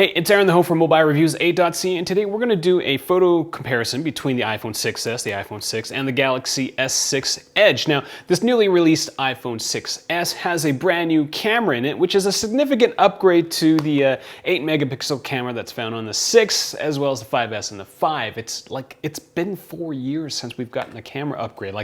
Hey, it's Aaron, the home for mobile reviews A.C, and today we're going to do a photo comparison between the iPhone 6s, the iPhone 6, and the Galaxy S6 Edge. Now, this newly released iPhone 6s has a brand new camera in it, which is a significant upgrade to the 8 megapixel camera that's found on the 6, as well as the 5s and the 5. It's been 4 years since we've gotten a camera upgrade.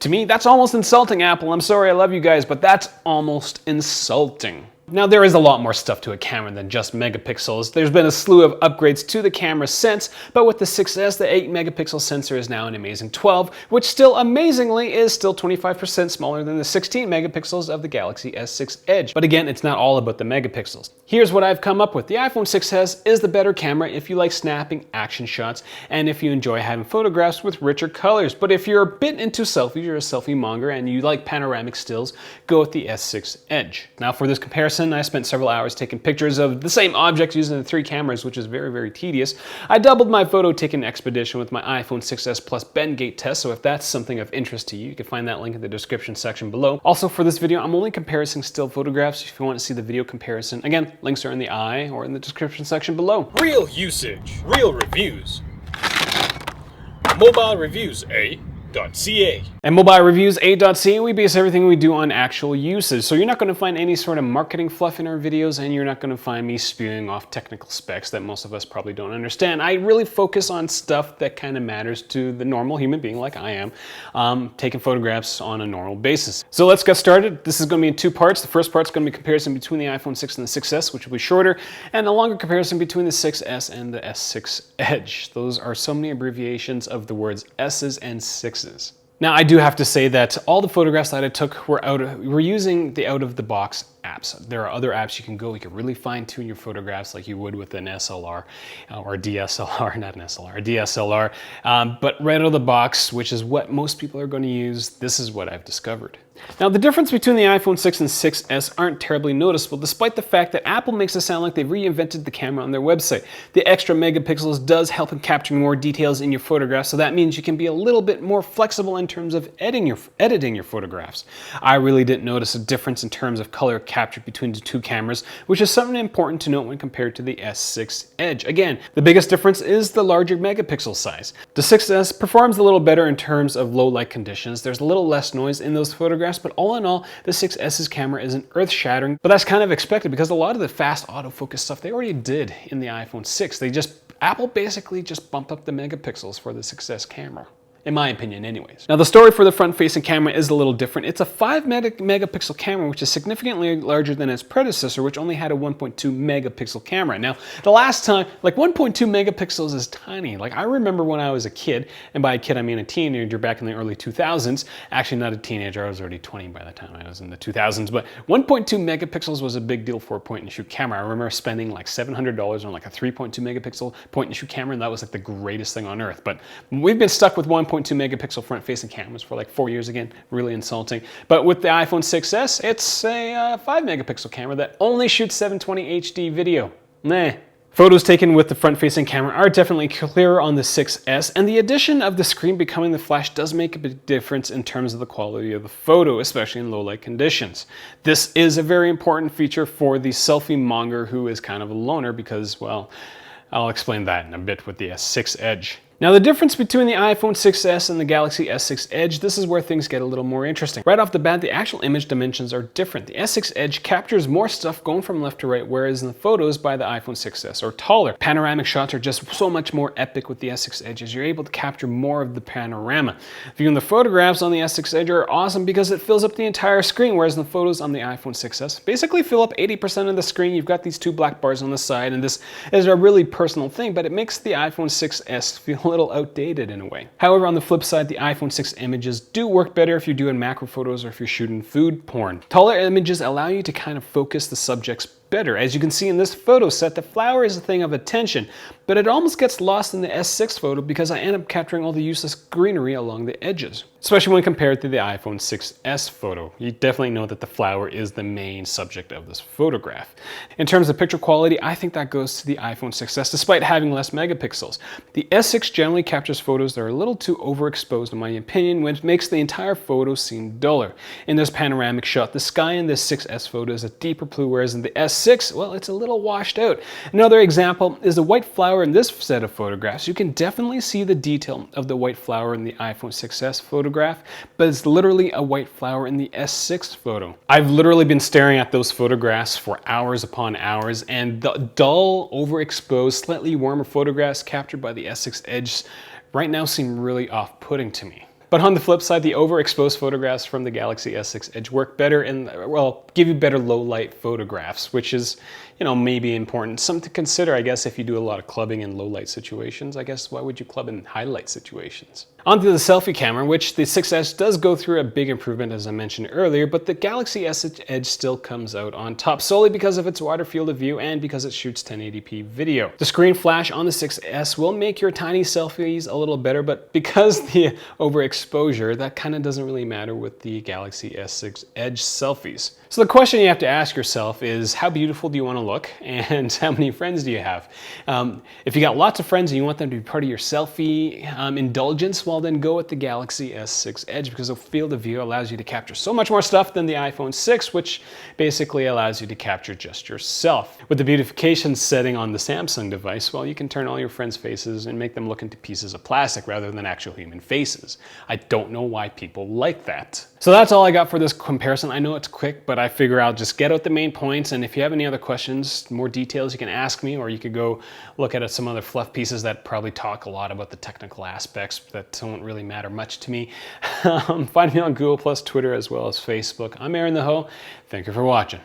To me, that's almost insulting, Apple. I'm sorry, I love you guys, but that's almost insulting. Now, there is a lot more stuff to a camera than just megapixels. There's been a slew of upgrades to the camera since, but with the 6S, the 8 megapixel sensor is now an amazing 12, which still amazingly is still 25% smaller than the 16 megapixels of the Galaxy S6 Edge. But again, it's not all about the megapixels. Here's what I've come up with. The iPhone 6S is the better camera if you like snapping action shots and if you enjoy having photographs with richer colors. But if you're a bit into selfies, you're a selfie monger, and you like panoramic stills, go with the S6 Edge. Now, for this comparison, I spent several hours taking pictures of the same objects using the 3 cameras, which is very, very tedious. I doubled my photo taking expedition with my iPhone 6s Plus bendgate test, so if that's something of interest to you, you can find that link in the description section below. Also, for this video, I'm only comparing still photographs. If you want to see the video comparison, again, links are in the eye or in the description section below. Real usage, real reviews. Mobile reviews A.ca. And mobile reviews A.ca, we base everything we do on actual usage. So you're not going to find any sort of marketing fluff in our videos, and you're not going to find me spewing off technical specs that most of us probably don't understand. I really focus on stuff that kind of matters to the normal human being like I am, taking photographs on a normal basis. So let's get started. This is going to be in 2 parts. The first part is going to be a comparison between the iPhone 6 and the 6S, which will be shorter, and a longer comparison between the 6S and the S6 Edge. Those are so many abbreviations of the words S's and 6s. Now, I do have to say that all the photographs that I took were using the out-of-the-box apps. There are other apps you can really fine-tune your photographs like you would with an SLR or DSLR, not an SLR, a DSLR. But right out of the box, which is what most people are going to use, this is what I've discovered. Now, the difference between the iPhone 6 and 6S aren't terribly noticeable, despite the fact that Apple makes it sound like they've reinvented the camera on their website. The extra megapixels does help in capturing more details in your photographs, so that means you can be a little bit more flexible in terms of editing your photographs. I really didn't notice a difference in terms of color captured between the 2 cameras, which is something important to note when compared to the S6 Edge. Again, the biggest difference is the larger megapixel size. The 6S performs a little better in terms of low light conditions. There's a little less noise in those photographs, but all in all, the 6S's camera isn't earth-shattering, but that's kind of expected because a lot of the fast autofocus stuff they already did in the iPhone 6. Apple basically just bumped up the megapixels for the 6S camera. In my opinion anyways. Now, the story for the front-facing camera is a little different. It's a 5 megapixel camera, which is significantly larger than its predecessor, which only had a 1.2 megapixel camera. Now, the last time, 1.2 megapixels is tiny. I remember when I was a kid, and by a kid I mean a teenager back in the early 2000s. Actually, not a teenager, I was already 20 by the time I was in the 2000s, but 1.2 megapixels was a big deal for a point-and-shoot camera. I remember spending $700 on a 3.2 megapixel point-and-shoot camera, and that was the greatest thing on earth. But we've been stuck with 1.2 megapixel front-facing cameras for 4 years again, really insulting. But with the iPhone 6S, it's a 5 megapixel camera that only shoots 720 HD video. Meh. Photos taken with the front-facing camera are definitely clearer on the 6S, and the addition of the screen becoming the flash does make a big difference in terms of the quality of the photo, especially in low-light conditions. This is a very important feature for the selfie monger who is kind of a loner because, well, I'll explain that in a bit with the S6 Edge. Now, the difference between the iPhone 6S and the Galaxy S6 Edge, this is where things get a little more interesting. Right off the bat, the actual image dimensions are different. The S6 Edge captures more stuff going from left to right, whereas in the photos by the iPhone 6S are taller. Panoramic shots are just so much more epic with the S6 Edge, as you're able to capture more of the panorama. Viewing the photographs on the S6 Edge are awesome because it fills up the entire screen, whereas the photos on the iPhone 6S basically fill up 80% of the screen. You've got these 2 black bars on the side, and this is a really personal thing, but it makes the iPhone 6S feel a little outdated in a way. However, on the flip side, the iPhone 6 images do work better if you're doing macro photos or if you're shooting food porn. Taller images allow you to kind of focus the subjects better. As you can see in this photo set, the flower is a thing of attention, but it almost gets lost in the S6 photo because I end up capturing all the useless greenery along the edges, especially when compared to the iPhone 6S photo. You definitely know that the flower is the main subject of this photograph. In terms of picture quality, I think that goes to the iPhone 6S despite having less megapixels. The S6 generally captures photos that are a little too overexposed in my opinion, which makes the entire photo seem duller. In this panoramic shot, the sky in this 6S photo is a deeper blue, whereas in the S6 S6, well, it's a little washed out. Another example is the white flower in this set of photographs. You can definitely see the detail of the white flower in the iPhone 6s photograph, but it's literally a white flower in the S6 photo. I've literally been staring at those photographs for hours upon hours, and the dull, overexposed, slightly warmer photographs captured by the S6 Edge right now seem really off-putting to me. But on the flip side, the overexposed photographs from the Galaxy S6 Edge work better and, well, give you better low light photographs, which is, you know, maybe important. Something to consider, I guess, if you do a lot of clubbing in low light situations. I guess, why would you club in high light situations? Onto the selfie camera, which the 6S does go through a big improvement, as I mentioned earlier, but the Galaxy S6 Edge still comes out on top, solely because of its wider field of view and because it shoots 1080p video. The screen flash on the 6S will make your tiny selfies a little better, but because the overexposure, that kind of doesn't really matter with the Galaxy S6 Edge selfies. So the question you have to ask yourself is, how beautiful do you want to look, and how many friends do you have? If you got lots of friends and you want them to be part of your selfie indulgence, well then go with the Galaxy S6 Edge, because the field of view allows you to capture so much more stuff than the iPhone 6, which basically allows you to capture just yourself. With the beautification setting on the Samsung device, well, you can turn all your friends' faces and make them look into pieces of plastic rather than actual human faces. I don't know why people like that. So that's all I got for this comparison. I know it's quick, but I figure I'll just get out the main points, and if you have any other questions, more details, you can ask me, or you could go look at some other fluff pieces that probably talk a lot about the technical aspects that don't really matter much to me. Find me on Google+, Twitter, as well as Facebook. I'm Aaron the Ho. Thank you for watching.